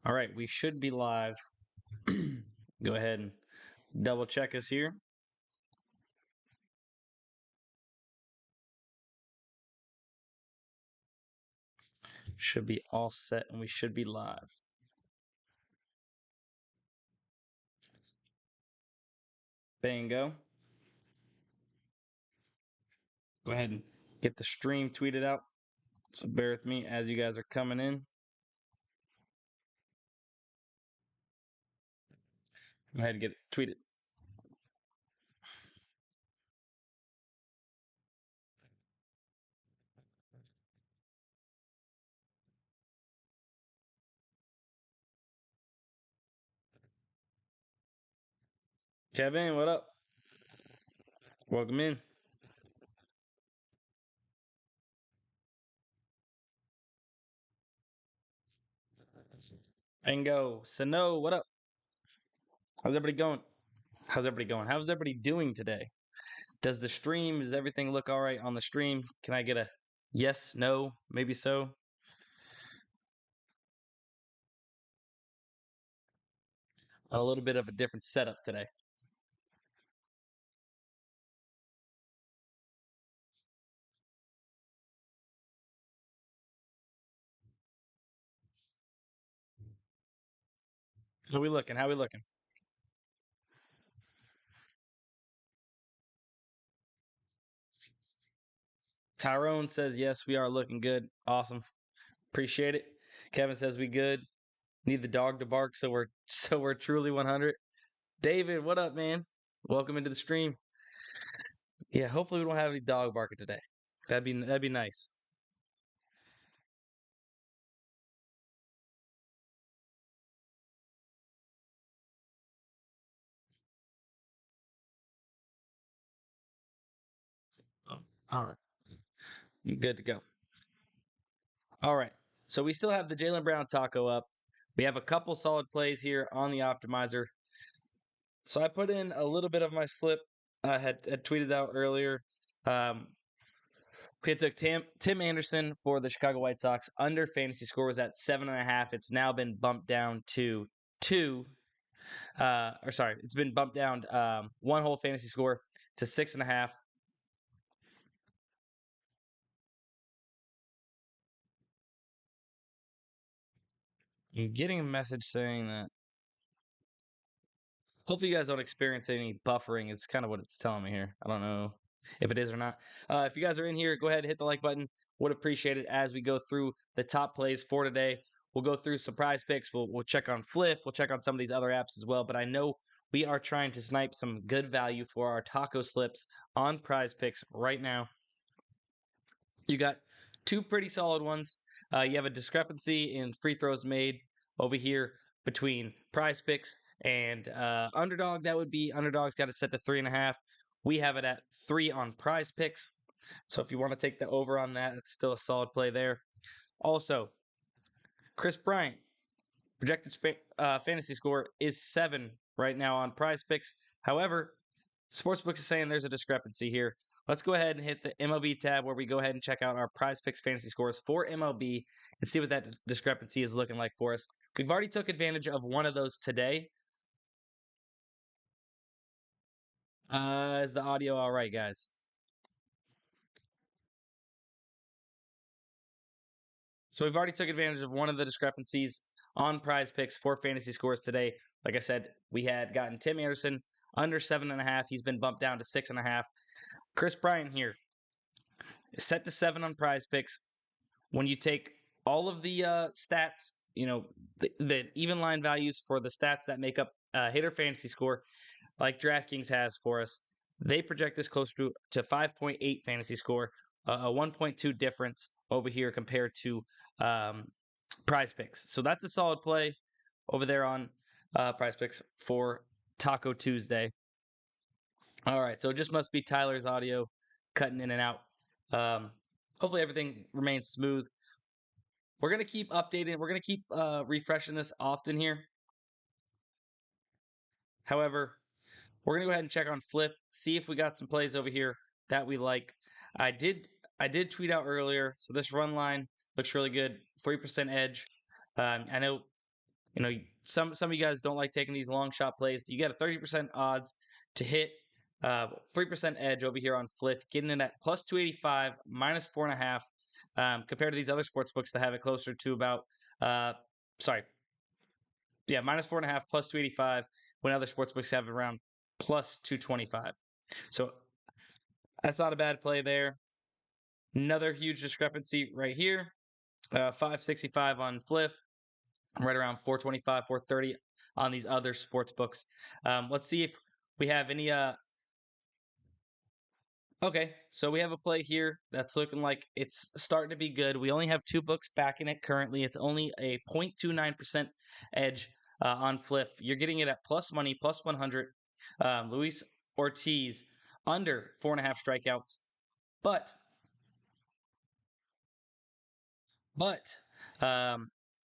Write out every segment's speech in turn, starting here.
All right, we should be live. Go ahead and double check us here. Should be all set and we should be live. Bingo. Go ahead and get the stream tweeted out. So bear with me as you guys are coming in. Go ahead and get it tweeted. Kevin, what up? Welcome in. Bingo. Sano, what up? How's everybody going? How's everybody going? How's everybody doing today? Does the stream, does everything look all right on the stream? Can I get a yes, no, maybe so? A little bit of a different setup today. How we looking? How we looking? Tyrone says yes, we are looking good. Awesome. Appreciate it. Kevin says we good. Need the dog to bark so we're truly 100. David, what up, man? Welcome into the stream. Yeah, hopefully we don't have any dog barking today. That'd be nice. Oh, all right. You good to go. All right. So we still have the Jalen Brown taco up. We have a couple solid plays here on the optimizer. So I put in a little bit of my slip. I had tweeted out earlier. Um, we took Tim Anderson for the Chicago White Sox. Under fantasy score was at 7.5. It's now been bumped down to 2. It's been bumped down one whole fantasy score to 6.5. I'm getting a message saying that hopefully you guys don't experience any buffering. It's kind of what it's telling me here. I don't know if it is or not. If you guys are in here, go ahead and hit the like button. Would appreciate it as we go through the top plays for today. We'll go through some prize picks. We'll check on Fliff. We'll check on some of these other apps as well. But I know we are trying to snipe some good value for our taco slips on prize picks right now. You got two pretty solid ones. You have a discrepancy in free throws made over here between prize picks and underdog. That would be underdog's got it set to 3.5. We have it at 3 on prize picks. So if you want to take the over on that, it's still a solid play there. Also, Chris Bryant, projected fantasy score is 7 right now on prize picks. However, sportsbooks is saying there's a discrepancy here. Let's go ahead and hit the MLB tab where we go ahead and check out our prize picks fantasy scores for MLB and see what that discrepancy is looking like for us. We've already took advantage of one of those today. Is the audio all right, guys? So we've already took advantage of one of the discrepancies on prize picks for fantasy scores today. Like I said, we had gotten Tim Anderson under 7.5. He's been bumped down to 6.5. Chris Bryant here is set to 7 on prize picks. When you take all of the stats, the even line values for the stats that make up hitter fantasy score, like DraftKings has for us, they project this closer to 5.8 fantasy score, a 1.2 difference over here compared to prize picks. So that's a solid play over there on prize picks for Taco Tuesday. All right. So it just must be Tyler's audio cutting in and out. Hopefully everything remains smooth. We're going to keep updating. We're going to keep refreshing this often here. However, we're going to go ahead and check on Fliff, see if we got some plays over here that we like. I did tweet out earlier, so this run line looks really good. 3% edge. I know some of you guys don't like taking these long shot plays. You get a 30% odds to hit 3% edge over here on Fliff, getting it at plus 285, minus 4.5, compared to these other sports books that have it closer to about, minus 4.5, plus 285, when other sports books have it around plus 225. So that's not a bad play there. Another huge discrepancy right here, 565 on Fliff, right around 425, 430 on these other sports books. Let's see if we have any. Okay, so we have a play here that's looking like it's starting to be good. We only have 2 books backing it currently. It's only a 0.29% edge on Fliff. You're getting it at plus money, plus 100. Luis Ortiz under 4.5 strikeouts. But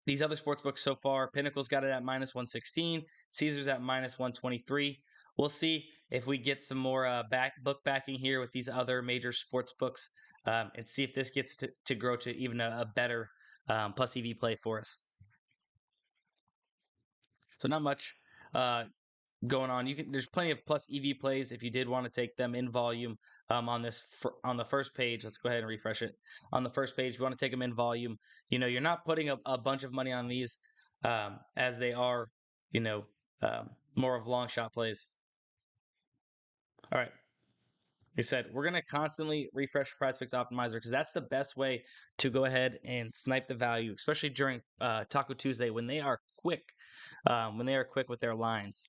these other sports books so far, Pinnacle's got it at minus 116, Caesars at minus 123. We'll see if we get some more book backing here with these other major sports books, and see if this gets to grow to even a better plus EV play for us. So not much going on. There's plenty of plus EV plays if you did want to take them in volume on the first page. Let's go ahead and refresh it. On the first page, if you want to take them in volume, you're not putting a bunch of money on these as they are, more of long shot plays. All right. Like I said, we're going to constantly refresh PrizePicks Optimizer because that's the best way to go ahead and snipe the value, especially during Taco Tuesday when they are quick, with their lines.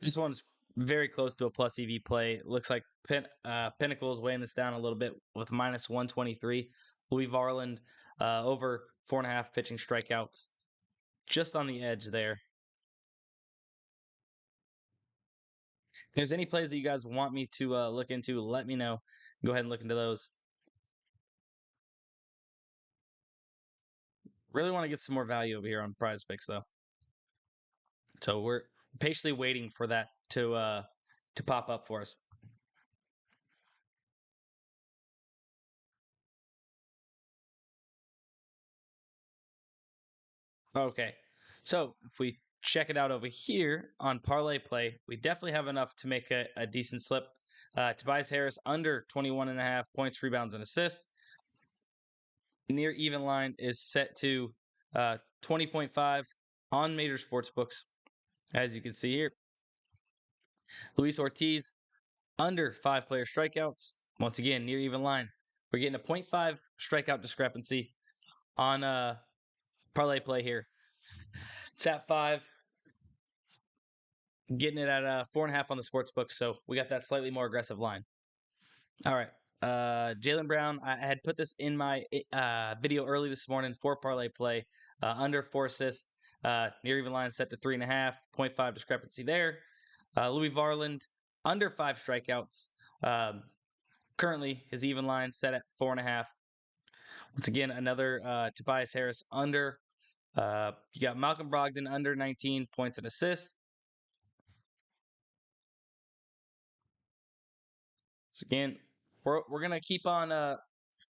This one's very close to a plus EV play. It looks like Pinnacle is weighing this down a little bit with minus 123. Louis Varland over 4.5 pitching strikeouts, just on the edge there. If there's any plays that you guys want me to look into, let me know. Go ahead and look into those. Really want to get some more value over here on PrizePicks though. So we're patiently waiting for that to pop up for us. Okay, so if we check it out over here on ParlayPlay, we definitely have enough to make a decent slip. Tobias Harris under 21.5 points, rebounds, and assists. Near even line is set to 20.5 on major sports books, as you can see here. Luis Ortiz under 5 player strikeouts. Once again, near even line. We're getting a 0.5 strikeout discrepancy on ParlayPlay here. It's at 5, getting it at 4.5 on the sports book. So we got that slightly more aggressive line. All right. Jaylen Brown, I had put this in my video early this morning for ParlayPlay. Under 4 assists, near even line set to 3.5, 0.5 discrepancy there. Louis Varland, under 5 strikeouts. Currently, his even line set at 4.5. Once again, another Tobias Harris under. You got Malcolm Brogdon under 19 points and assists. So again, we're gonna keep on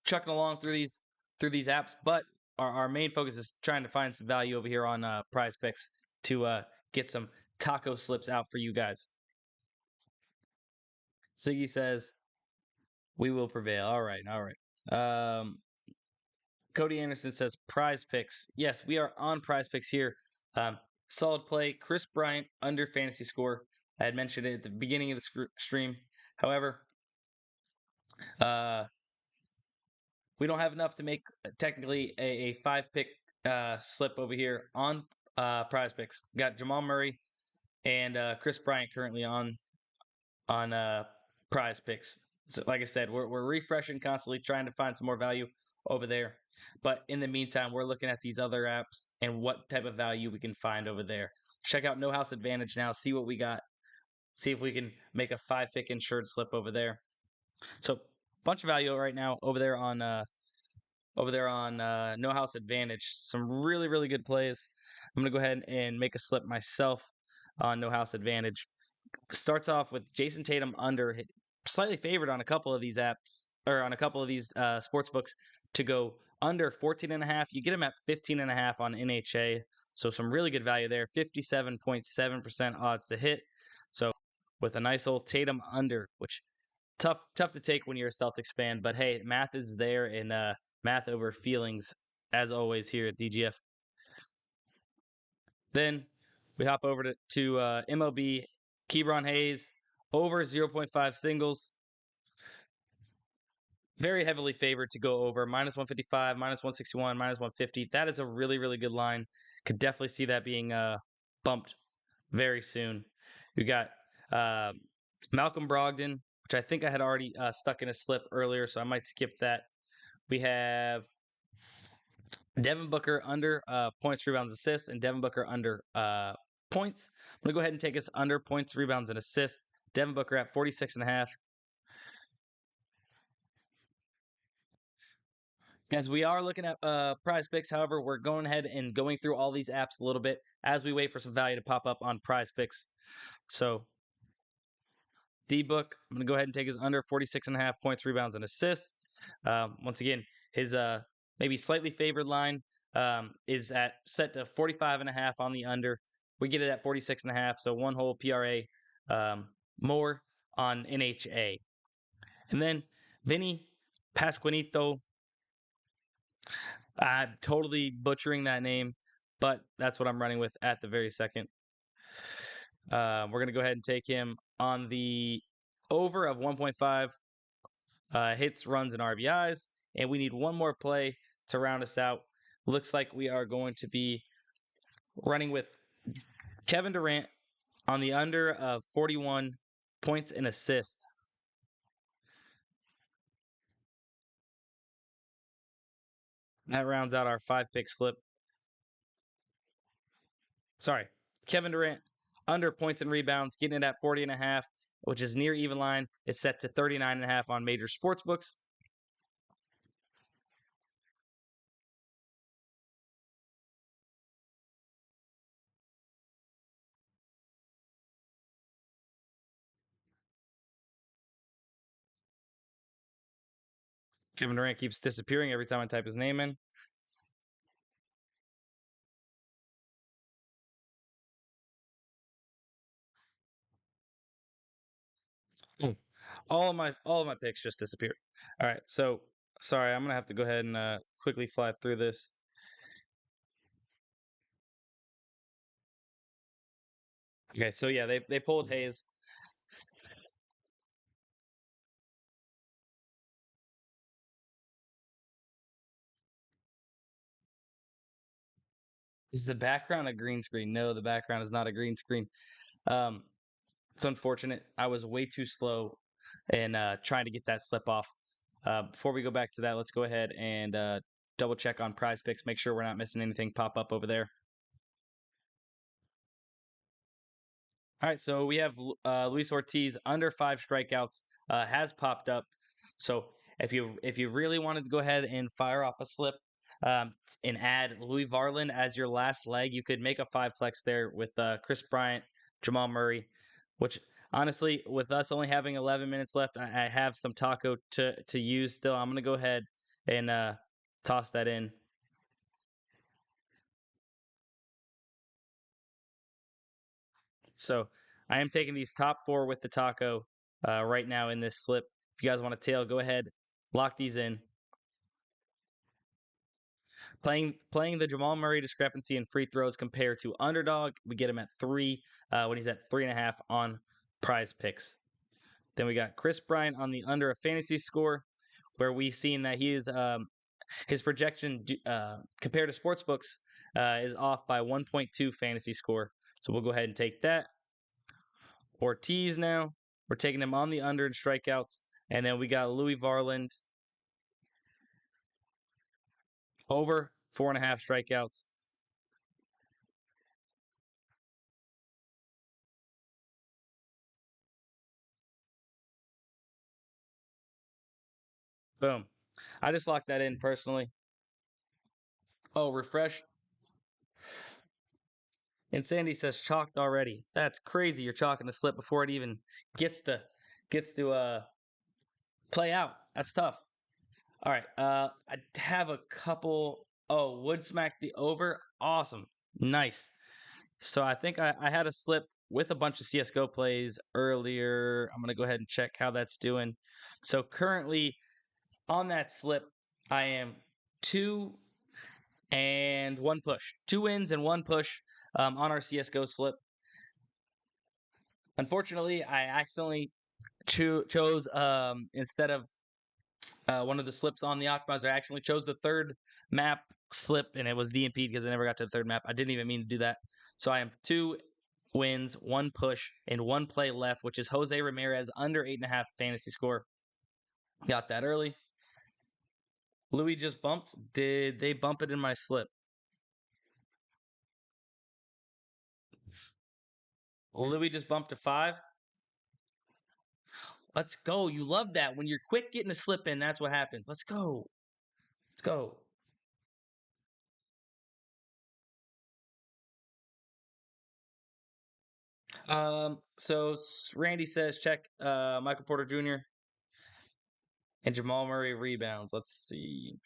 chucking along through these apps, but our main focus is trying to find some value over here on PrizePicks to get some taco slips out for you guys. Ziggy says, "We will prevail." All right. Cody Anderson says, PrizePicks. Yes, we are on PrizePicks here. Solid play. Chris Bryant under fantasy score. I had mentioned it at the beginning of the stream. However, we don't have enough to make technically a 5-pick slip over here on PrizePicks. Got Jamal Murray and Chris Bryant currently on PrizePicks. So like I said, we're refreshing constantly, trying to find some more value over there. But in the meantime, we're looking at these other apps and what type of value we can find over there. Check out No House Advantage now, see what we got. See if we can make a 5-pick insured slip over there. So bunch of value right now over there on over there on No House Advantage. Some really, really good plays. I'm going to go ahead and make a slip myself on No House Advantage. Starts off with Jason Tatum under, slightly favored on a couple of these apps or on a couple of these sports books to go under 14.5. You get him at 15.5 on NHA. So some really good value there. 57.7% odds to hit. So with a nice old Tatum under, which tough to take when you're a Celtics fan, but hey, math is there, and math over feelings as always here at DGF. Then we hop over to MLB. Kebron Hayes over 0.5 singles. Very heavily favored to go over minus 155, minus 161, minus 150. That is a really, really good line. Could definitely see that being bumped very soon. We got Malcolm Brogdon, which I think I had already stuck in a slip earlier, so I might skip that. We have Devin Booker under points, rebounds, assists, and Devin Booker under points. I'm going to go ahead and take us under points, rebounds, and assists. Devin Booker at 46.5. As we are looking at PrizePicks, however, we're going ahead and going through all these apps a little bit as we wait for some value to pop up on PrizePicks. So, D-Book, I'm going to go ahead and take his under 46.5 points, rebounds, and assists. Once again, his maybe slightly favored line is at set to 45.5 on the under. We get it at 46.5, so one whole PRA more on NHA. And then Vinny Pasquinito. I'm totally butchering that name, but that's what I'm running with at the very second. We're going to go ahead and take him on the over of 1.5 hits, runs, and RBIs. And we need one more play to round us out. Looks like we are going to be running with Kevin Durant on the under of 41 points and assists. That rounds out our 5-pick slip. Sorry, Kevin Durant under points and rebounds, getting it at 40.5, which is near even line. It's set to 39.5 on major sports books. Kevin Durant keeps disappearing every time I type his name in. All of my picks just disappeared. All right, so sorry, I'm gonna have to go ahead and quickly fly through this. Okay, so yeah, they pulled Hayes. Is the background a green screen? No, the background is not a green screen. It's unfortunate. I was way too slow in trying to get that slip off. Before we go back to that, let's go ahead and double check on PrizePicks. Make sure we're not missing anything pop up over there. All right, so we have Luis Ortiz under 5 strikeouts has popped up. So if you really wanted to go ahead and fire off a slip and add Louis Varland as your last leg, you could make a 5 flex there with Chris Bryant, Jamal Murray, which honestly, with us only having 11 minutes left, I have some taco to use still. I'm gonna go ahead and toss that in. So I am taking these top 4 with the taco right now in this slip. If you guys want to tail, go ahead, lock these in. Playing the Jamal Murray discrepancy in free throws compared to Underdog, we get him at 3 when he's at 3.5 on PrizePicks. Then we got Chris Bryant on the under a fantasy score, where we've seen that he is his projection compared to sportsbooks is off by 1.2 fantasy score. So we'll go ahead and take that. Ortiz now, we're taking him on the under in strikeouts. And then we got Louis Varland over 4.5 strikeouts. Boom. I just locked that in personally. Oh, refresh. And Sandy says chalked already. That's crazy. You're chalking the slip before it even gets to play out. That's tough. All right. I have a couple. Oh, would smack the over. Awesome. Nice. So I think I had a slip with a bunch of CS:GO plays earlier. I'm gonna go ahead and check how that's doing. So currently on that slip, I am 2 and 1 push. 2 wins and 1 push on our CS:GO slip. Unfortunately, I accidentally chose instead of one of the slips on the optimizer. I actually chose the third map slip, and it was DMP'd because I never got to the third map. I didn't even mean to do that. So I am 2 wins, 1 push, and 1 play left, which is Jose Ramirez under 8.5 fantasy score. Got that early. Louis just bumped. Did they bump it in my slip? Louis just bumped to 5. Let's go. You love that. When you're quick getting a slip in, that's what happens. Let's go. Let's go. So Randy says check Michael Porter Jr. and Jamal Murray rebounds. Let's see.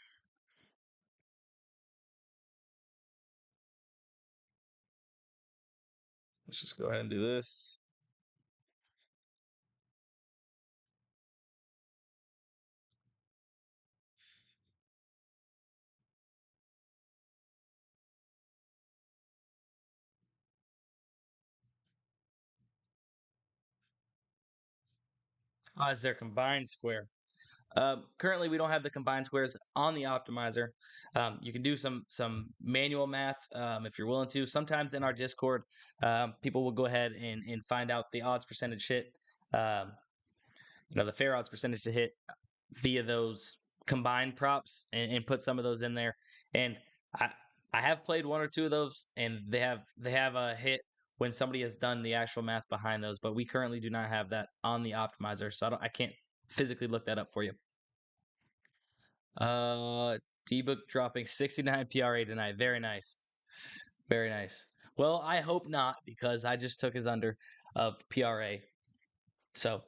Let's just go ahead and do this. Is their combined square? Currently, we don't have the combined squares on the optimizer. You can do some manual math if you're willing to. Sometimes in our Discord, people will go ahead and find out the odds percentage hit, um, the fair odds percentage to hit via those combined props and put some of those in there. And I I have played 1 or 2 of those, and they have a hit when somebody has done the actual math behind those. But we currently do not have that on the optimizer, so I can't physically look that up for you. Uh, D-Book dropping 69 PRA tonight. Very nice. Very nice. Well, I hope not because I just took his under of PRA. So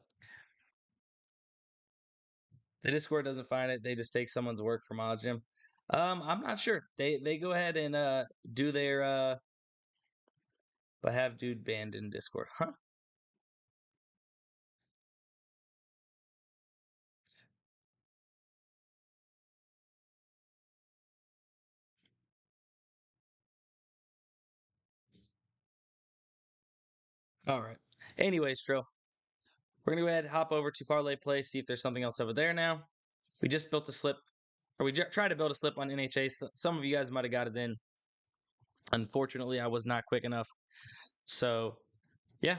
the Discord doesn't find it. They just take someone's work from Odd Gym. I'm not sure. They go ahead and do their but have dude banned in Discord. Huh? All right. Anyways, Tro, we're gonna go ahead and hop over to ParlayPlay, see if there's something else over there now. We just built a slip, or we tried to build a slip on NHA. Some of you guys might have got it in. Unfortunately, I was not quick enough. So, yeah,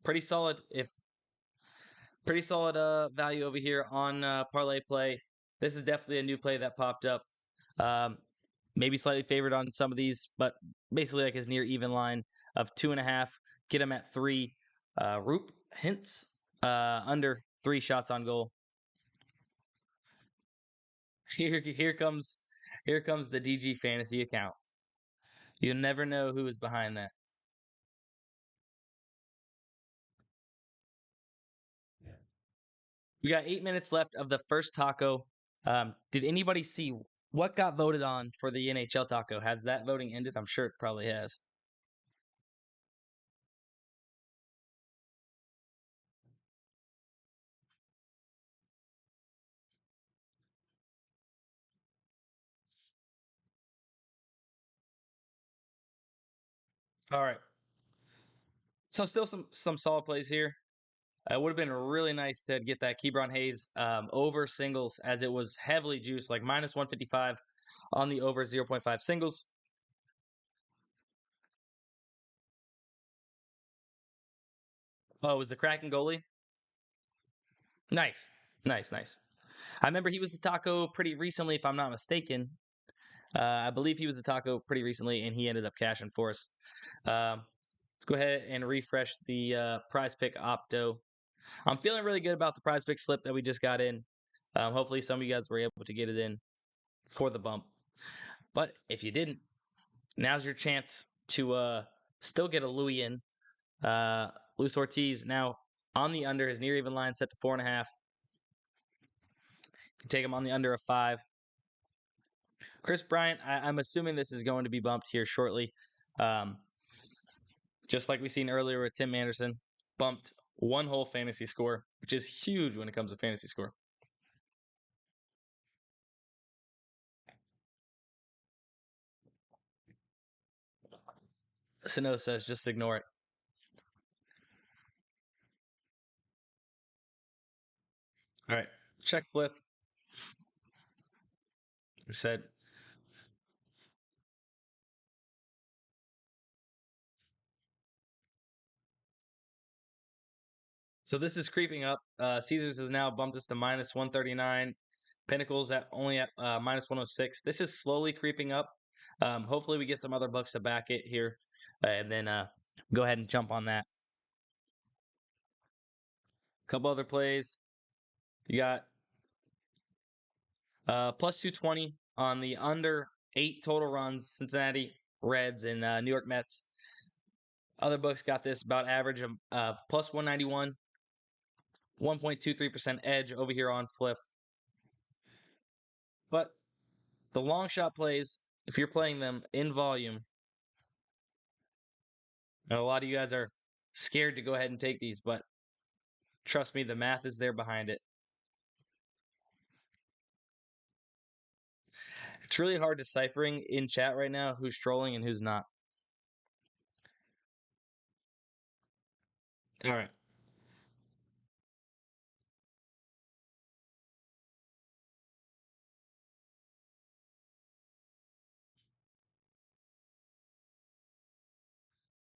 pretty solid. If pretty solid value over here on ParlayPlay. This is definitely a new play that popped up. Um, maybe slightly favored on some of these, but basically like his near even line of 2.5. Get him at 3. Roop hints under 3 shots on goal. Here comes the DG Fantasy account. You never know who is behind that. We got 8 minutes left of the first taco. Did anybody see what got voted on for the NHL taco? Has that voting ended? I'm sure it probably has. All right. So still some solid plays here. It would have been really nice to get that Kebron Hayes over singles as it was heavily juiced, like minus 155 on the over 0.5 singles. Oh, it was the Kraken goalie? Nice. Nice, nice. I remember he was the taco pretty recently, if I'm not mistaken. I believe he was the taco pretty recently, and he ended up cashing for us. Let's go ahead and refresh the PrizePick Opto. I'm feeling really good about the PrizePick slip that we just got in. Hopefully, some of you guys were able to get it in for the bump. But if you didn't, now's your chance to still get a Louis in. Luis Ortiz now on the under. His near even line set to 4.5. You can take him on the under of 5. Chris Bryant, I'm assuming this is going to be bumped here shortly. Um, just like we seen earlier with Tim Anderson, bumped one whole fantasy score, which is huge when it comes to fantasy score. Sano says just ignore it. All right, check Fliff. He said so. This is creeping up. Caesars has now bumped this to minus 139. Pinnacle's at only at minus 106. This is slowly creeping up. Hopefully, we get some other books to back it here, and then go ahead and jump on that. A couple other plays. You got plus 220 on the under 8 total runs, Cincinnati Reds and New York Mets. Other books got this about average of plus 191, 1.23% edge over here on Fliff. But the long shot plays, if you're playing them in volume, and a lot of you guys are scared to go ahead and take these, but trust me, the math is there behind it. It's really hard deciphering in chat right now who's trolling and who's not. All right.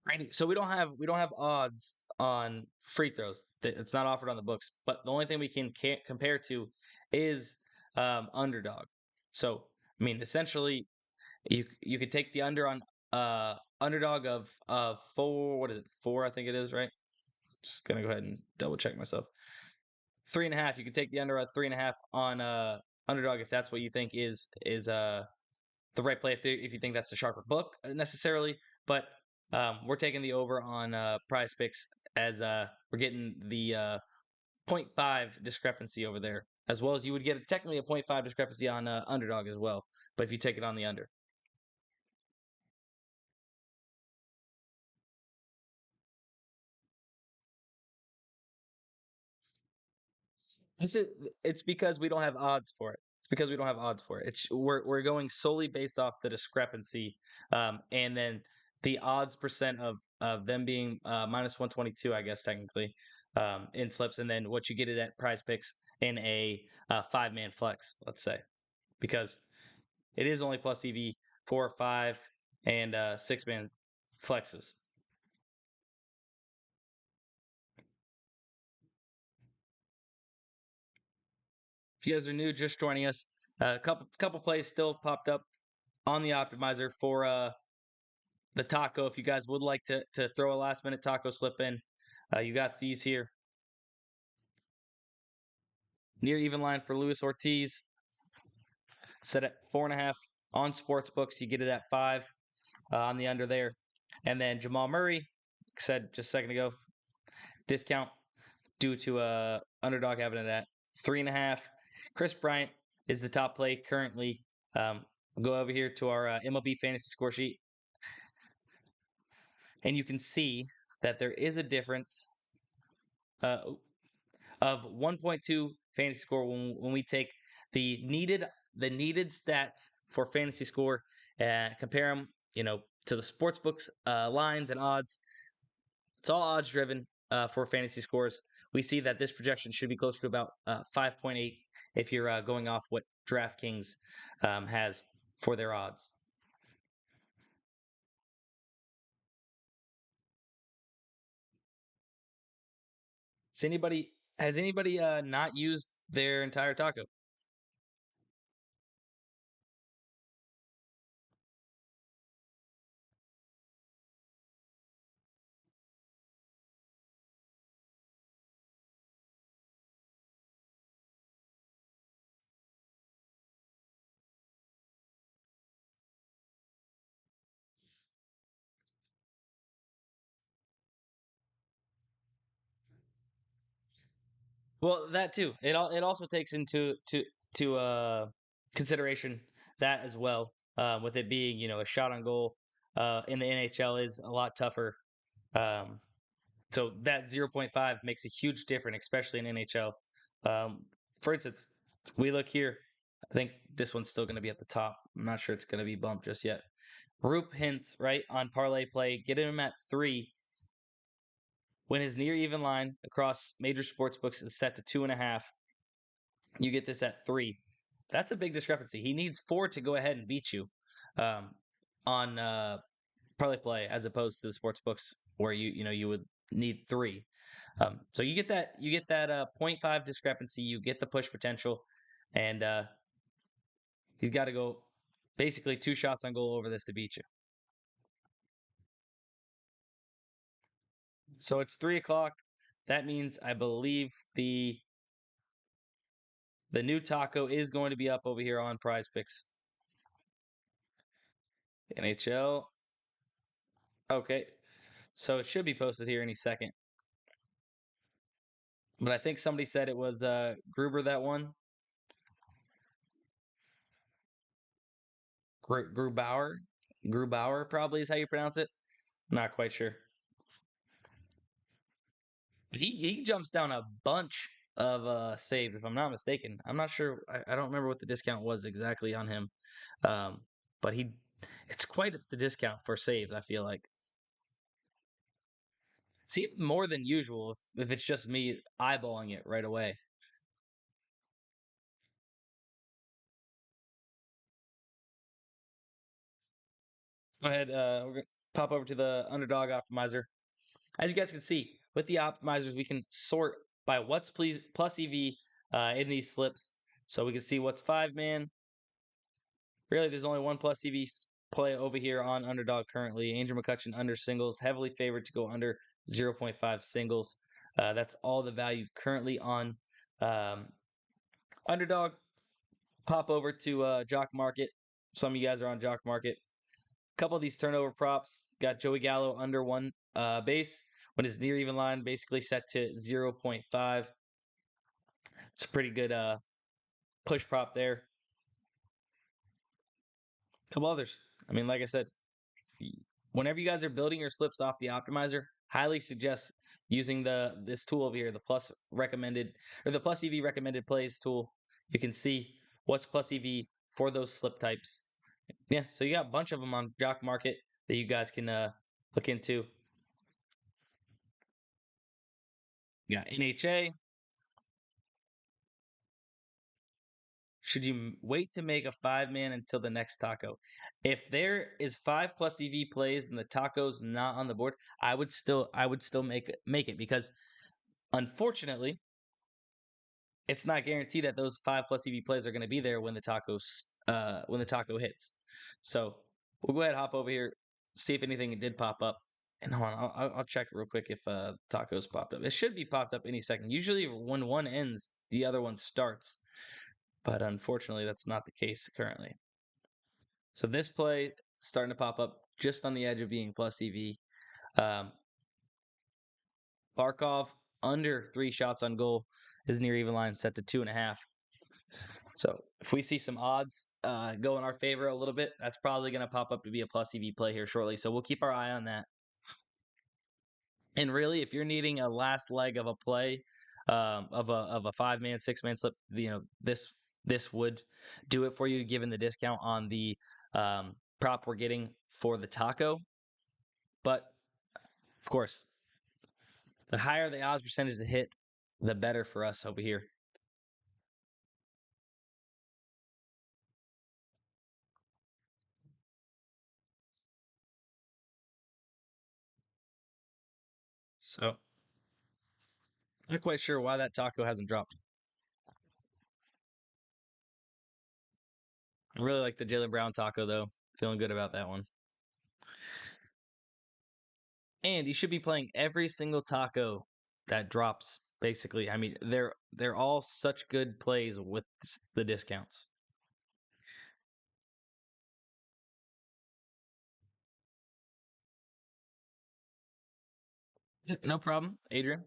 Right. So we don't have odds on free throws. It's not offered on the books. But the only thing we can't compare to is underdog. So I mean, essentially, you could take the under on underdog of 4. What is it? 4, I think it is, right? Just gonna go ahead and double check myself. 3.5. You could take the under at 3.5 on underdog if that's what you think is the right play if you think that's the sharper book necessarily. But we're taking the over on PrizePicks as we're getting the 0.5 discrepancy over there, as well as you would get technically a 0.5 discrepancy on underdog as well. But if you take it on the under. This is it's because we don't have odds for it. It's because we don't have odds for it. We're going solely based off the discrepancy, and then the odds percent of them being minus 122, I guess technically, in slips, and then what you get it at Prize Picks in a 5-man flex, let's say, because it is only plus EV 4 or 5 and 6-man flexes. If you guys are new, just joining us, a couple plays still popped up on the optimizer for the taco. If you guys would like to throw a last minute taco slip in, you got these here. Near even line for Luis Ortiz, set at 4.5 on sportsbooks. You get it at 5 on the under there, and then Jamal Murray, said just a second ago, discount due to underdog having it at 3.5. Chris Bryant is the top play currently. We'll go over here to our MLB fantasy score sheet, and you can see that there is a difference of 1.2 fantasy score when we take the needed stats for fantasy score and compare them, to the sports books lines and odds. It's all odds driven for fantasy scores. We see that this projection should be closer to about 5.8 if you're going off what DraftKings has for their odds. Has anybody not used their entire taco? Well, that too. It also takes into to consideration that as well. With it being a shot on goal in the NHL is a lot tougher. Um, so that 0.5 makes a huge difference, especially in NHL. Um, for instance, we look here. I think this one's still going to be at the top. I'm not sure it's going to be bumped just yet. Roop hints right on parlay play, get him at 3 when his near even line across major sports books is set to 2.5. You get this at 3. That's a big discrepancy. He needs 4 to go ahead and beat you um, on parlay play, as opposed to the sports books where you would need 3. So you get that point 0.5 discrepancy. You get the push potential, and he's got to go basically 2 shots on goal over this to beat you. So it's 3 o'clock. That means I believe the new taco is going to be up over here on PrizePicks. NHL. Okay. So it should be posted here any second. But I think somebody said it was Gruber that won. Grubauer. Grubauer probably is how you pronounce it. Not quite sure. He jumps down a bunch of saves, if I'm not mistaken. I'm not sure. I don't remember what the discount was exactly on him. Um, but it's quite the discount for saves, I feel like. It's even more than usual if it's just me eyeballing it right away. Go ahead. We're gonna pop over to the Underdog Optimizer. As you guys can see, with the optimizers, we can sort by what's plus EV in these slips. So we can see what's 5-man. Really, there's only one plus EV play over here on Underdog currently. Andrew McCutcheon under singles, heavily favored to go under 0.5 singles. That's all the value currently on um, Underdog. Pop over to Jock Market. Some of you guys are on Jock Market. A couple of these turnover props got Joey Gallo under 1 base when his near even line basically set to 0.5. It's a pretty good push prop there. A couple others. I mean, like I said, whenever you guys are building your slips off the optimizer, highly suggest using this tool over here, the plus recommended or the plus EV recommended plays tool. You can see what's plus EV for those slip types. Yeah, so you got a bunch of them on Jock Market that you guys can look into. You got NHA. Should you wait to make a 5-man until the next taco? If there is 5 plus EV plays and the taco's not on the board, I would still make it because unfortunately, it's not guaranteed that those 5 plus EV plays are going to be there when the taco hits. So we'll go ahead and hop over here, see if anything did pop up. And hold on, I'll check real quick if tacos popped up. It should be popped up any second. Usually when one ends, the other one starts. But unfortunately, that's not the case currently. So this play starting to pop up just on the edge of being plus EV. Barkov under 3 shots on goal. His near even line set to 2.5. So if we see some odds go in our favor a little bit, that's probably going to pop up to be a plus EV play here shortly. So we'll keep our eye on that. And really, if you're needing a last leg of a play of a 5-man, 6-man slip, this would do it for you, given the discount on the prop we're getting for the taco. But of course, the higher the odds percentage to hit, the better for us over here. So not quite sure why that taco hasn't dropped. I really like the Jalen Brown taco though. Feeling good about that one. And you should be playing every single taco that drops. Basically, I mean they're all such good plays with the discounts. No problem, Adrian.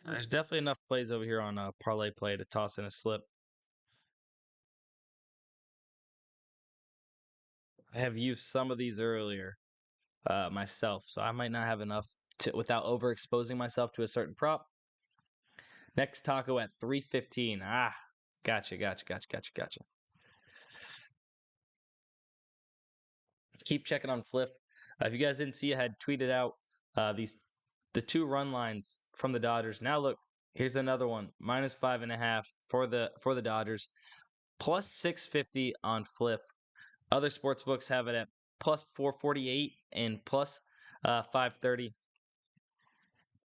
There's definitely enough plays over here on parlay play to toss in a slip. I have used some of these earlier myself, so I might not have enough to without overexposing myself to a certain prop. Next taco at 315. Gotcha. Keep checking on Fliff. If you guys didn't see, I had tweeted out the two run lines from the Dodgers. Now look, here's another one, -5.5 for the Dodgers, plus 650 on Fliff. Other sports books have it at plus 448 and plus 530.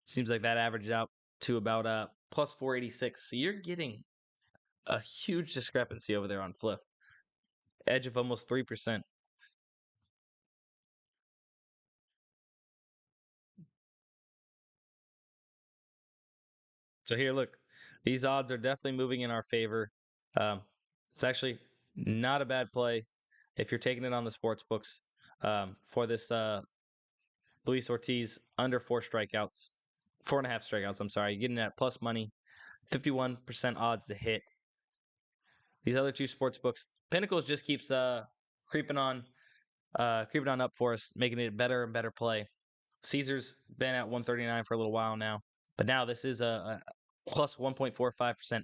Seems like that averaged out to about plus 486. So you're getting a huge discrepancy over there on Fliff. Edge of almost 3%. So here, look, these odds are definitely moving in our favor. It's actually not a bad play if you're taking it on the sports books for this Luis Ortiz under 4.5 strikeouts. I'm sorry, you're getting that plus money, 51% odds to hit. These other two sports books, Pinnacles just keeps creeping on up for us, making it a better and better play. Caesar's been at 139 for a little while now, but now this is a plus 1.45%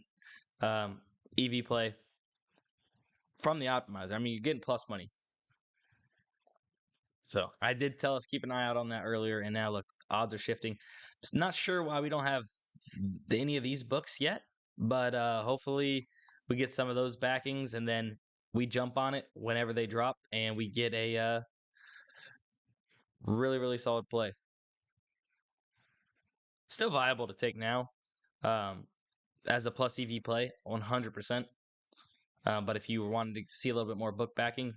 EV play from the optimizer. I mean, you're getting plus money. So I did tell us keep an eye out on that earlier, and now look, odds are shifting. Just not sure why we don't have any of these books yet, but hopefully we get some of those backings, and then we jump on it whenever they drop, and we get a really solid play. Still viable to take now as a plus EV play, 100%. But if you wanted to see a little bit more book backing,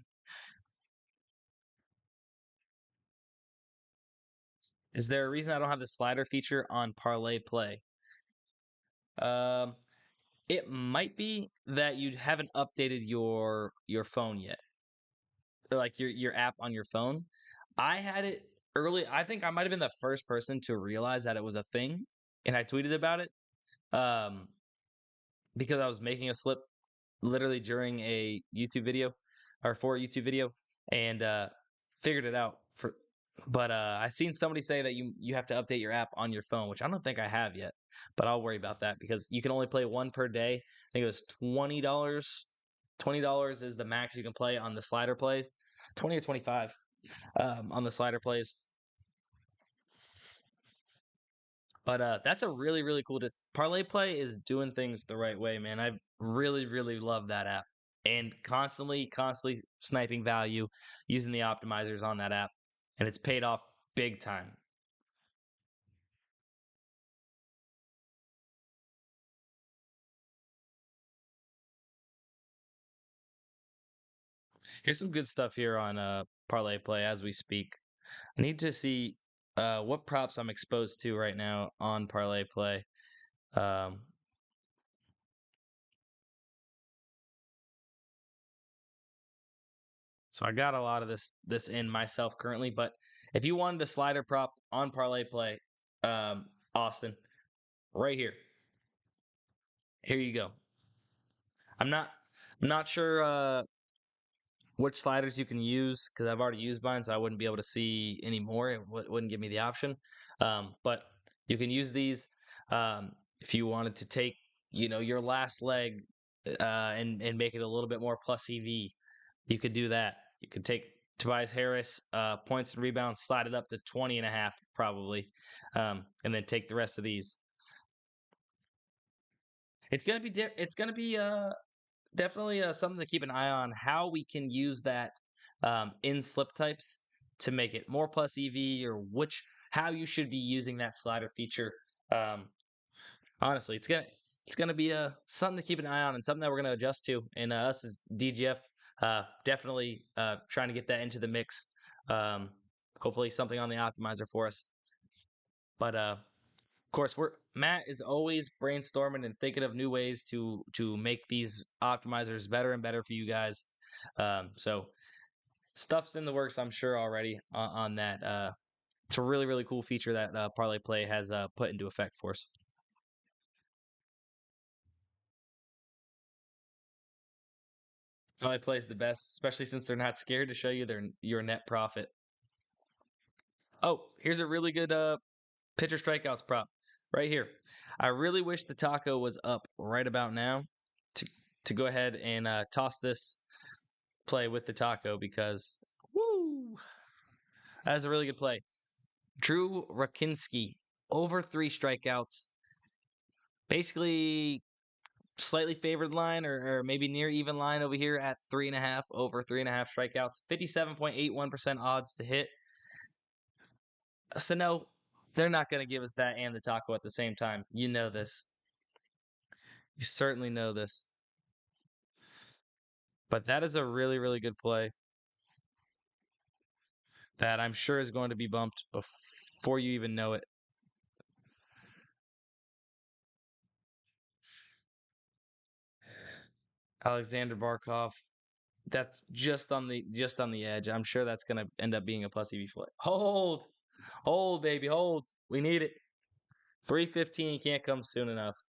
is there a reason I don't have the slider feature on ParlayPlay? It might be that you haven't updated your phone yet, or like your app on your phone. I had it early. I think I might have been the first person to realize that it was a thing, and I tweeted about it because I was making a slip literally during a YouTube video or for a YouTube video, and figured it out for. But I seen somebody say that you have to update your app on your phone, which I don't think I have yet. But I'll worry about that because you can only play one per day. I think it was $20. $20 is the max you can play on the slider plays. 20 or 25 on the slider plays. But that's a really cool. ParlayPlay is doing things the right way, man. I really love that app, and constantly sniping value using the optimizers on that app, and it's paid off big time. Here's some good stuff here on ParlayPlay as we speak. I need to see what props I'm exposed to right now on ParlayPlay. Um, So I got a lot of this in myself currently, but if you wanted a slider prop on ParlayPlay, Austin, right here. Here you go. I'm not I'm not sure which sliders you can use because I've already used mine, so I wouldn't be able to see any more. It wouldn't give me the option. But you can use these if you wanted to take your last leg and make it a little bit more plus EV. You could do that. You could take Tobias Harris points and rebounds, slide it up to 20.5 probably, and then take the rest of these. It's gonna be definitely something to keep an eye on how we can use that in slip types to make it more plus EV or how you should be using that slider feature. Honestly, it's gonna be something to keep an eye on and something that we're gonna adjust to. And us as DGF, definitely trying to get that into the mix. Hopefully, something on the optimizer for us. But of course, Matt is always brainstorming and thinking of new ways to make these optimizers better and better for you guys. So stuff's in the works, I'm sure already on that. It's a really cool feature that ParlayPlay has put into effect for us. ParlayPlay is the best, especially since they're not scared to show you your net profit. Oh, here's a really good pitcher strikeouts prop right here. I really wish the taco was up right about now to go ahead and toss this play with the taco because woo, that is a really good play. Drew Rakinski over 3 strikeouts, basically slightly favored line or maybe near even line over here at 3.5 over 3.5 strikeouts, 57.81% odds to hit. So no, they're not going to give us that and the taco at the same time. You know this. You certainly know this. But that is a really, really good play that I'm sure is going to be bumped before you even know it. Alexander Barkov. That's just on the edge. I'm sure that's going to end up being a plus EV play. Hold, baby, hold. We need it. 315 can't come soon enough.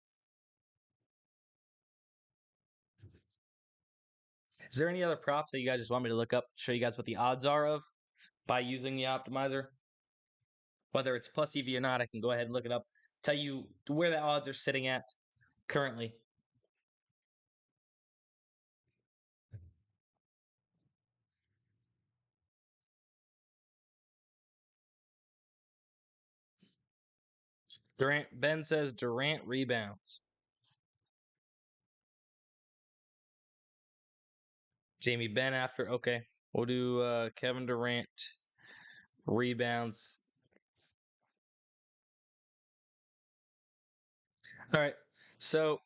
Is there any other props that you guys just want me to look up, show you guys what the odds are of by using the optimizer? Whether it's plus EV or not, I can go ahead and look it up, tell you where the odds are sitting at currently. Ben says Durant rebounds. Jamie Benn after. Okay. We'll do Kevin Durant rebounds. All right. So,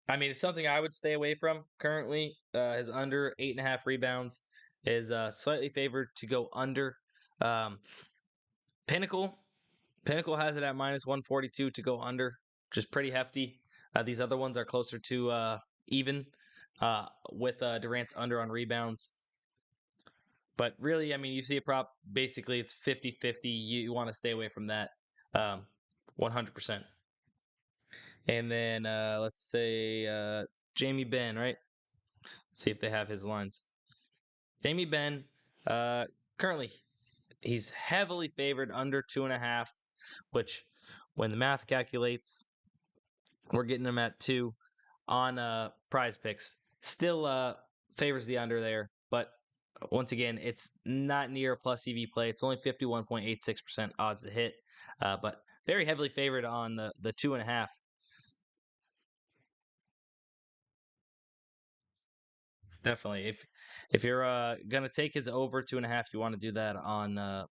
I mean, it's something I would stay away from currently. His under 8.5 rebounds is slightly favored to go under. Um, Pinnacle has it at minus 142 to go under, which is pretty hefty. These other ones are closer to even with Durant's under on rebounds. But really, I mean, you see a prop, basically it's 50-50. You want to stay away from that 100%. And then let's say Jamie Benn, right? Let's see if they have his lines. Jamie Benn, currently, he's heavily favored under 2.5, which when the math calculates, we're getting him at 2 on PrizePicks. Still favors the under there, but once again, it's not near a plus EV play. It's only 51.86% odds to hit, but very heavily favored on the 2.5. Definitely, if you're gonna take his over 2.5, you want to do that on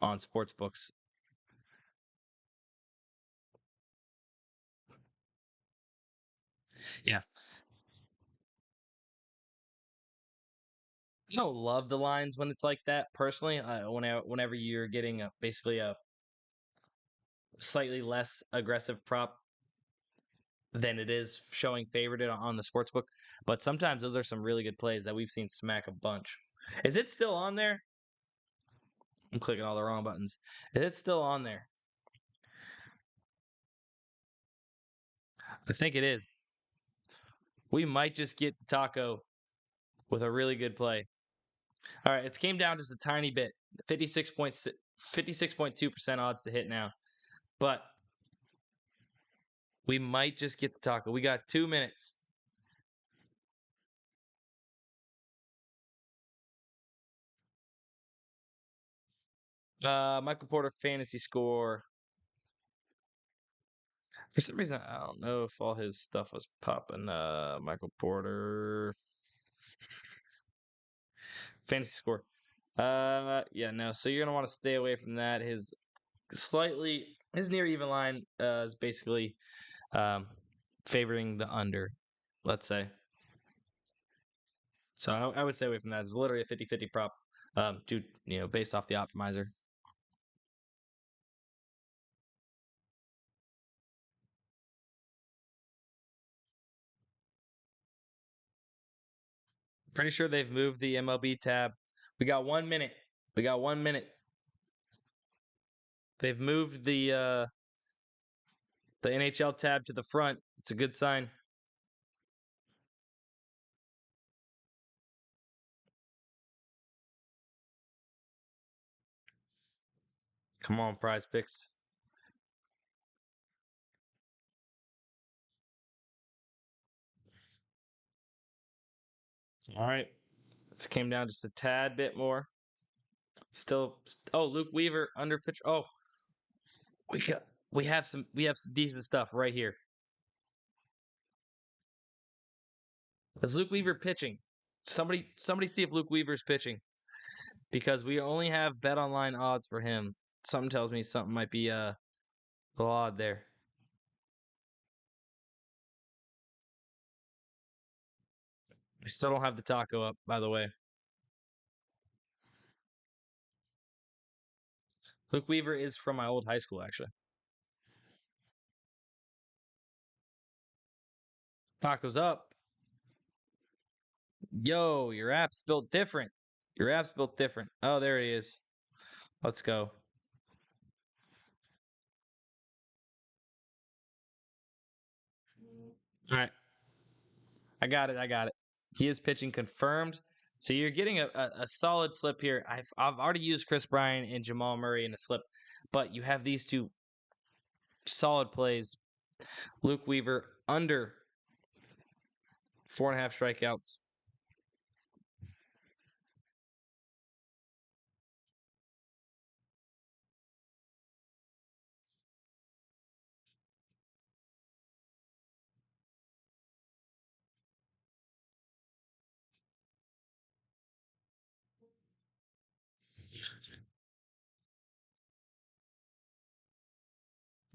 sportsbooks. Yeah, I don't love the lines when it's like that personally. Whenever you're getting basically a slightly less aggressive prop than it is showing favored on the sportsbook, but sometimes those are some really good plays that we've seen smack a bunch. Is it still on there? I'm clicking all the wrong buttons. Is it still on there? I think it is. We might just get the taco with a really good play. All right, it's came down just a tiny bit. 56.2% odds to hit now. But we might just get the taco. We got 2 minutes. Michael Porter fantasy score. For some reason, I don't know if all his stuff was popping. Michael Porter fantasy score. Yeah, no. So you're gonna want to stay away from that. His near even line is basically favoring the under, let's say. So I would stay away from that. It's literally a 50-50 prop, based off the optimizer. Pretty sure they've moved the MLB tab. We got 1 minute. We got 1 minute. They've moved the NHL tab to the front. It's a good sign. Come on, PrizePicks. All right. This came down just a tad bit more. Still, oh, Luke Weaver under pitch. Oh, we have some decent stuff right here. Is Luke Weaver pitching? Somebody see if Luke Weaver's pitching, because we only have bet online odds for him. Something tells me something might be a little odd there. I still don't have the taco up, by the way. Luke Weaver is from my old high school, actually. Taco's up. Yo, your app's built different. Your app's built different. Oh, there he is. Let's go. All right. I got it. He is pitching confirmed. So you're getting a solid slip here. I've already used Chris Bryant and Jamal Murray in a slip, but you have these two solid plays. Luke Weaver under 4.5 strikeouts.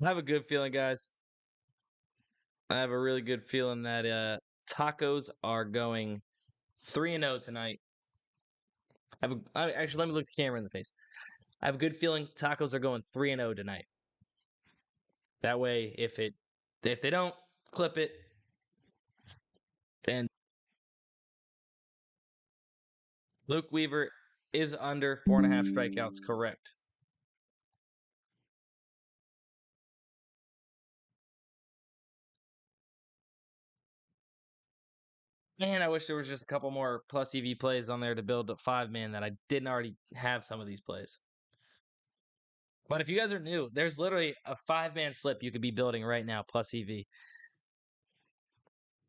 I have a good feeling, guys. I have a really good feeling that tacos are going 3-0 tonight. Actually, let me look the camera in the face. I have a good feeling tacos are going 3-0 tonight. That way, if they don't clip it, then Luke Weaver is under 4.5 strikeouts. Correct. Man, I wish there was just a couple more plus EV plays on there to build a 5-man that I didn't already have some of these plays. But if you guys are new, there's literally a 5-man slip you could be building right now, plus EV.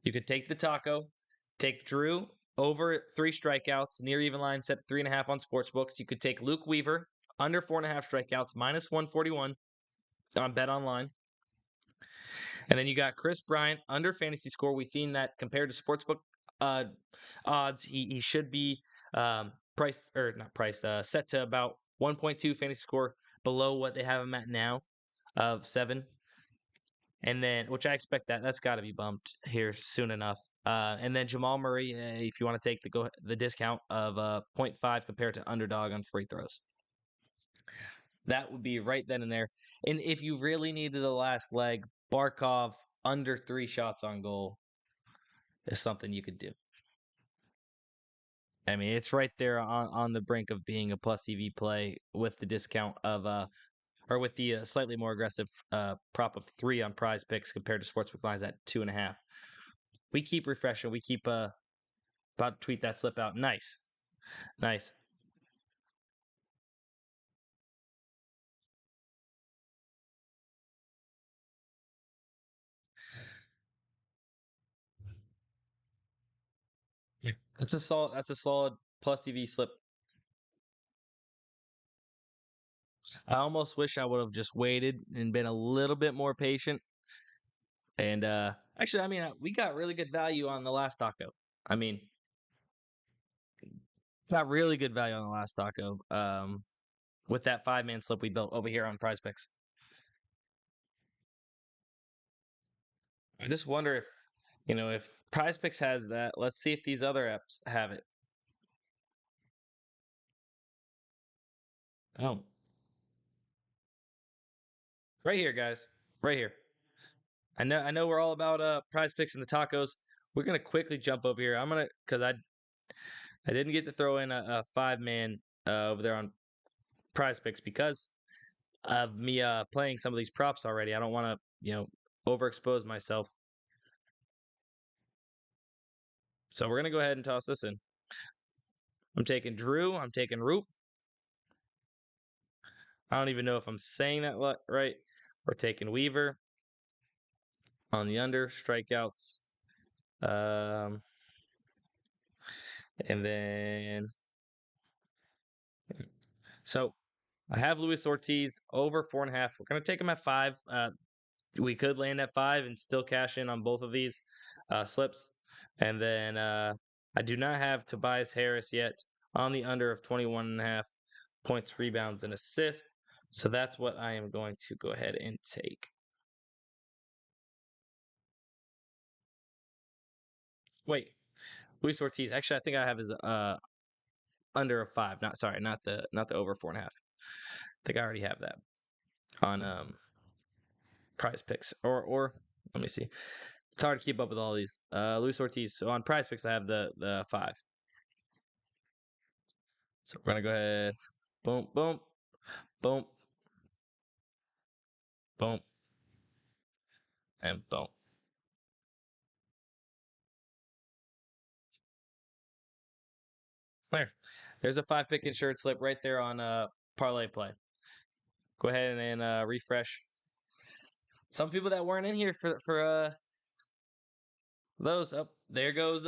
You could take the taco, take Drew over 3 strikeouts, near even line, set 3.5 on sportsbooks. You could take Luke Weaver under 4.5 strikeouts, minus 141 on Bet Online. And then you got Chris Bryant under fantasy score. We've seen that compared to sportsbook odds, he should be set to about 1.2 fantasy score below what they have him at now of 7. And then, which I expect that's got to be bumped here soon enough. And then Jamal Murray, if you want to take the discount of 0.5 compared to Underdog on free throws. That would be right then and there. And if you really needed a last leg, Barkov under 3 shots on goal is something you could do. I mean, it's right there on the brink of being a plus EV play with the discount of or with the slightly more aggressive prop of 3 on PrizePicks compared to sportsbook lines at 2.5. We keep refreshing. We keep about to tweet that slip out. Nice. Yeah. That's a solid plus EV slip. I almost wish I would have just waited and been a little bit more patient. And actually, I mean, we got really good value on the last taco. I mean, got really good value on the last taco. With that 5-man slip we built over here on PrizePicks. I just wonder if PrizePicks has that. Let's see if these other apps have it. Oh, right here, guys. Right here. I know we're all about PrizePicks and the tacos. We're gonna quickly jump over here. Because I didn't get to throw in a 5-man over there on PrizePicks because of me playing some of these props already. I don't want to overexpose myself. So we're gonna go ahead and toss this in. I'm taking Drew. I'm taking Roop. I don't even know if I'm saying that right. We're taking Weaver on the under strikeouts. And then so I have Luis Ortiz over 4.5. We're gonna take him at 5. We could land at 5 and still cash in on both of these slips. And then I do not have Tobias Harris yet on the under of 21.5 points, rebounds, and assists. So that's what I am going to go ahead and take. Wait, Luis Ortiz. Actually, I think I have his under a 5. Not the over 4.5. I think I already have that on PrizePicks or let me see. It's hard to keep up with all these. Luis Ortiz. So on PrizePicks, I have the 5. So we're gonna go ahead. Boom, boom, boom, boom, and boom. There's a 5-pick insured slip right there on ParlayPlay. Go ahead and refresh. Some people that weren't in here for those. Up there goes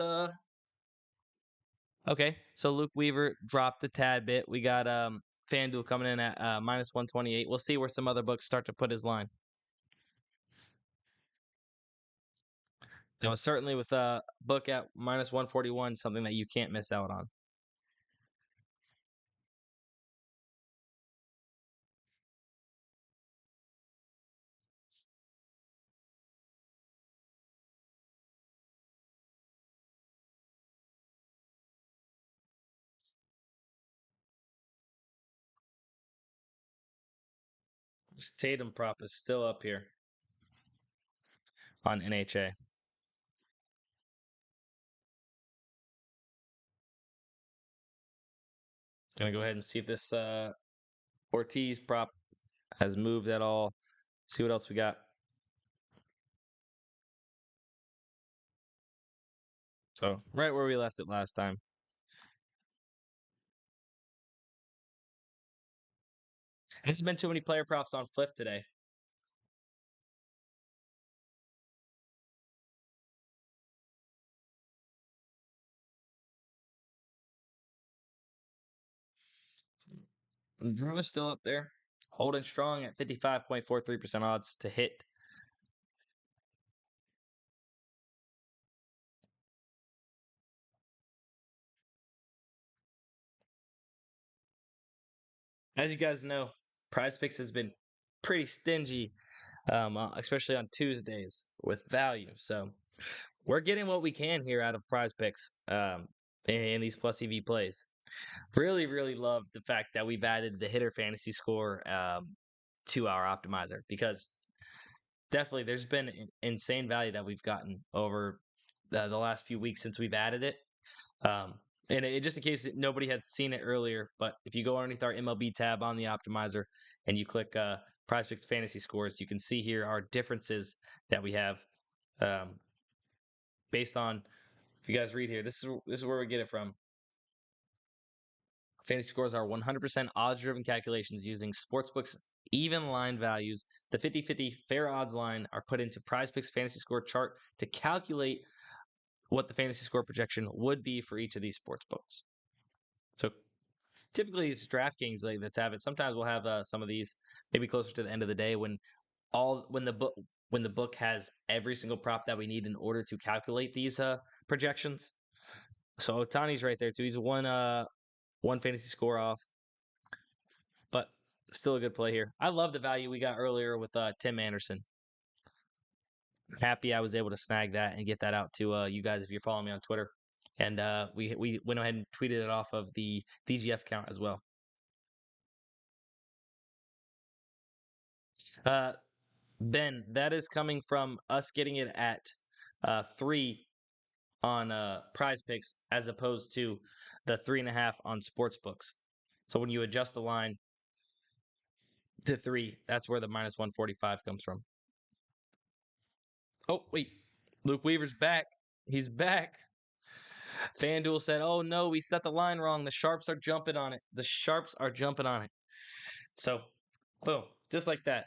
Okay, so Luke Weaver dropped a tad bit. We got FanDuel coming in at minus 128. We'll see where some other books start to put his line. That was certainly with a book at minus 141, something that you can't miss out on. This Tatum prop is still up here on NHA. Gonna go ahead and see if this Ortiz prop has moved at all. See what else we got. So right where we left it last time. Hasn't been too many player props on Fliff today. Drew is still up there, holding strong at 55.43% odds to hit. As you guys know, PrizePicks has been pretty stingy, especially on Tuesdays with value. So we're getting what we can here out of PrizePicks in these plus EV plays. Really, really love the fact that we've added the hitter fantasy score to our optimizer because definitely there's been insane value that we've gotten over the last few weeks since we've added it. And just in case nobody had seen it earlier, but if you go underneath our MLB tab on the optimizer and you click PrizePicks fantasy scores, you can see here our differences that we have based on. If you guys read here, this is where we get it from. Fantasy scores are 100% odds-driven calculations using sportsbooks even line values. The 50-50 fair odds line are put into PrizePicks fantasy score chart to calculate what the fantasy score projection would be for each of these sports books. So typically it's DraftKings that's have it. Sometimes we'll have some of these maybe closer to the end of the day when the book has every single prop that we need in order to calculate these projections. So Otani's right there too. He's one fantasy score off, but still a good play here. I love the value we got earlier with Tim Anderson. Happy I was able to snag that and get that out to you guys if you're following me on Twitter. And we went ahead and tweeted it off of the DGF account as well. Ben, that is coming from us getting it at 3 on PrizePicks as opposed to the 3.5 on sportsbooks. So when you adjust the line to 3, that's where the minus 145 comes from. Oh, wait. Luke Weaver's back. He's back. FanDuel said, oh no, we set the line wrong. The Sharps are jumping on it. The Sharps are jumping on it. So Boom. Just like that.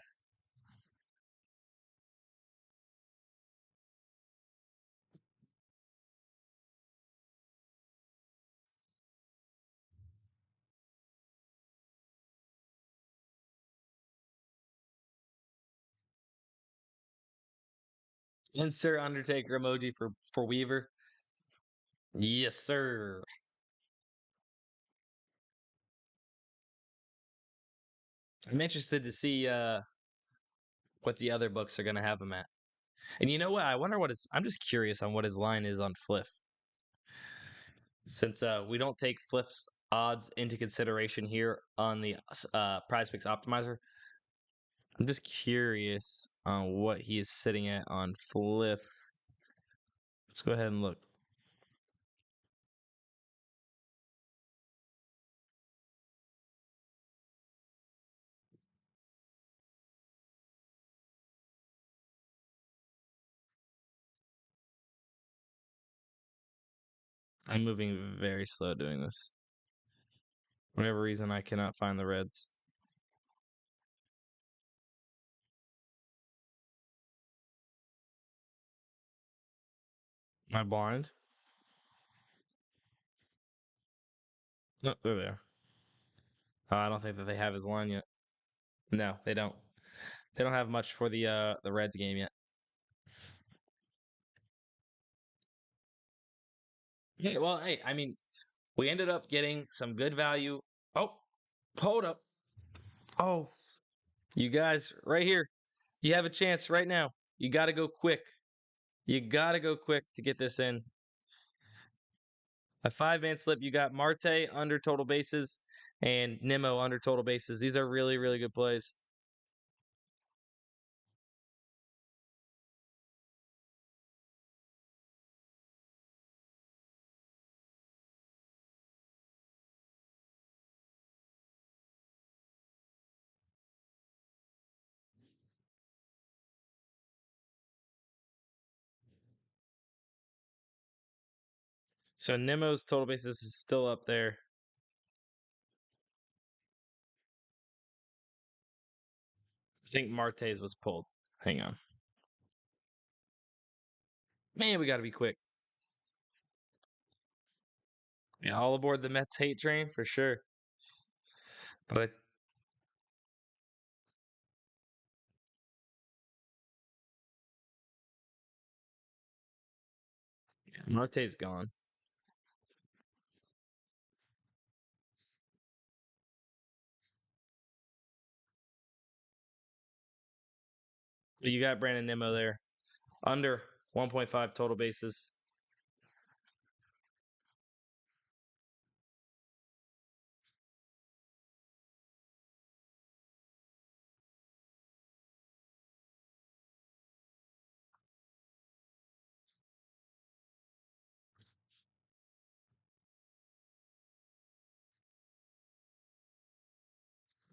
Insert Undertaker emoji for Weaver. Yes, sir. I'm interested to see what the other books are going to have him at. And you know what? I wonder what it's. I'm just curious on what his line is on Fliff. Since we don't take Fliff's odds into consideration here on the PrizePicks Optimizer, I'm just curious on what he is sitting at on Fliff. Let's go ahead and look. I'm moving very slow doing this. For whatever reason, I cannot find the Reds. Am I blind? No, they're there. I don't think that they have his line yet. No, they don't. They don't have much for the Reds game yet. Yeah, well, hey, I mean, we ended up getting some good value. Oh, hold up. Oh, you guys, right here. You have a chance right now. You got to go quick. You got to go quick to get this in. A 5-man slip, you got Marte under total bases and Nimmo under total bases. These are really, really good plays. So Nimmo's total bases is still up there. I think Marte's was pulled. Hang on. Man, we got to be quick. Yeah, all aboard the Mets hate train for sure. But Marte's gone. But you got Brandon Nimmo there. Under 1.5 total bases.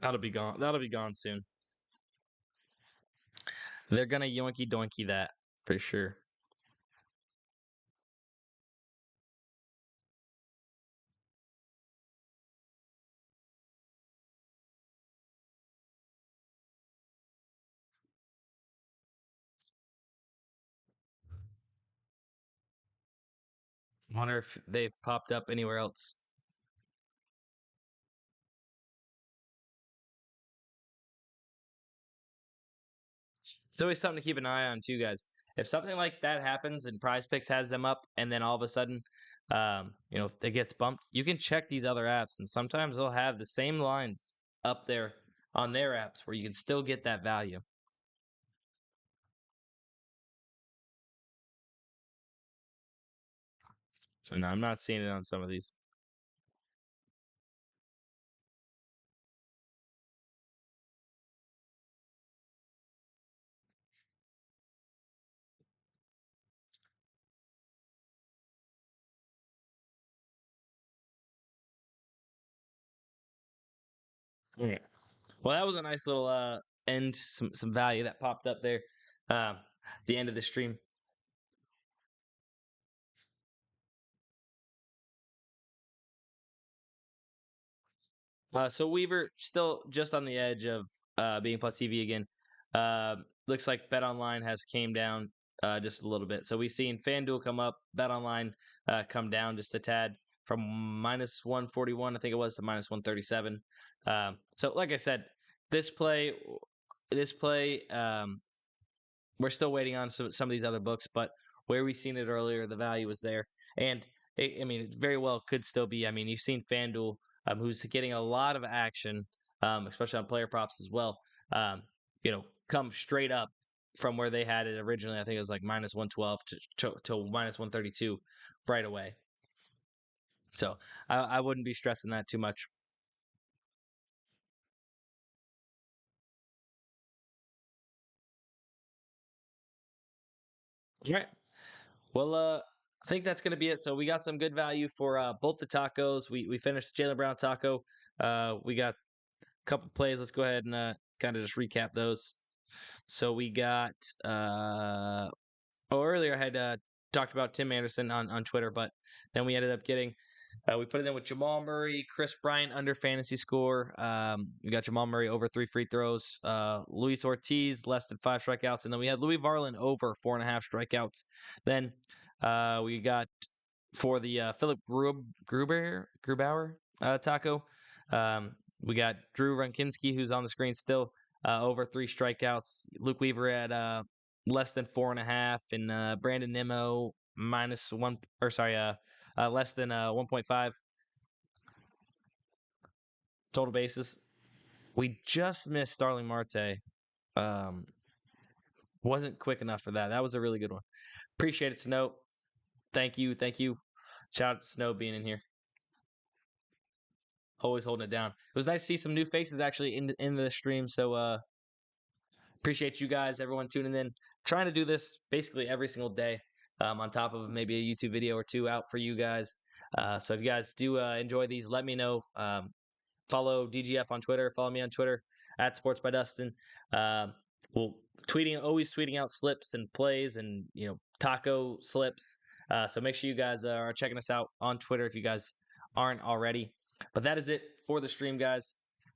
That'll be gone. That'll be gone soon. They're gonna yoinky doinky that for sure. Wonder if they've popped up anywhere else. It's always something to keep an eye on too, guys. If something like that happens and Prize Picks has them up, and then all of a sudden, it gets bumped, you can check these other apps, and sometimes they'll have the same lines up there on their apps where you can still get that value. So no, I'm not seeing it on some of these. Okay. Well, that was a nice little end, some value that popped up there. The end of the stream. So Weaver still just on the edge of being plus EV again. Looks like Bet Online has came down just a little bit. So we've seen FanDuel come up, Bet Online come down just a tad from minus 141, I think it was, to minus 137. So like I said, this play, this play, we're still waiting on some of these other books, but where we seen it earlier, the value was there, and I mean, it very well could still be. I mean, you've seen FanDuel, who's getting a lot of action, especially on player props as well. Um, come straight up from where they had it originally. I think it was like minus 112 to minus 132 right away. So I wouldn't be stressing that too much. All right. Well, I think that's going to be it. So we got some good value for both the tacos. We finished the Jalen Brown taco. We got a couple plays. Let's go ahead and kind of just recap those. So we got earlier I had talked about Tim Anderson on Twitter, but then we ended up getting we put it in with Jamal Murray, Chris Bryant under fantasy score. We got Jamal Murray over 3 free throws. Luis Ortiz less than 5 strikeouts, and then we had Louis Varland over 4.5 strikeouts. Then we got for the Philip Grubauer taco. We got Drew Runkinski, who's on the screen still, over 3 strikeouts. Luke Weaver at less than 4.5, and Brandon Nimmo minus one, or sorry, less than 1.5 total bases. We just missed Starling Marte. Um, wasn't quick enough for that. That was a really good one. Appreciate it, Snow. Thank you, thank you. Shout out to Snow being in here, always holding it down. It was nice to see some new faces actually in the stream. So appreciate you guys, everyone tuning in. Trying to do this basically every single day, on top of maybe a YouTube video or two out for you guys. So if you guys do enjoy these, let me know. Follow DGF on Twitter. Follow me on Twitter at Sports by Dustin. We'll always tweeting out slips and plays and taco slips. So make sure you guys are checking us out on Twitter if you guys aren't already. But that is it for the stream, guys.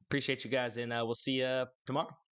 Appreciate you guys, and we'll see you tomorrow.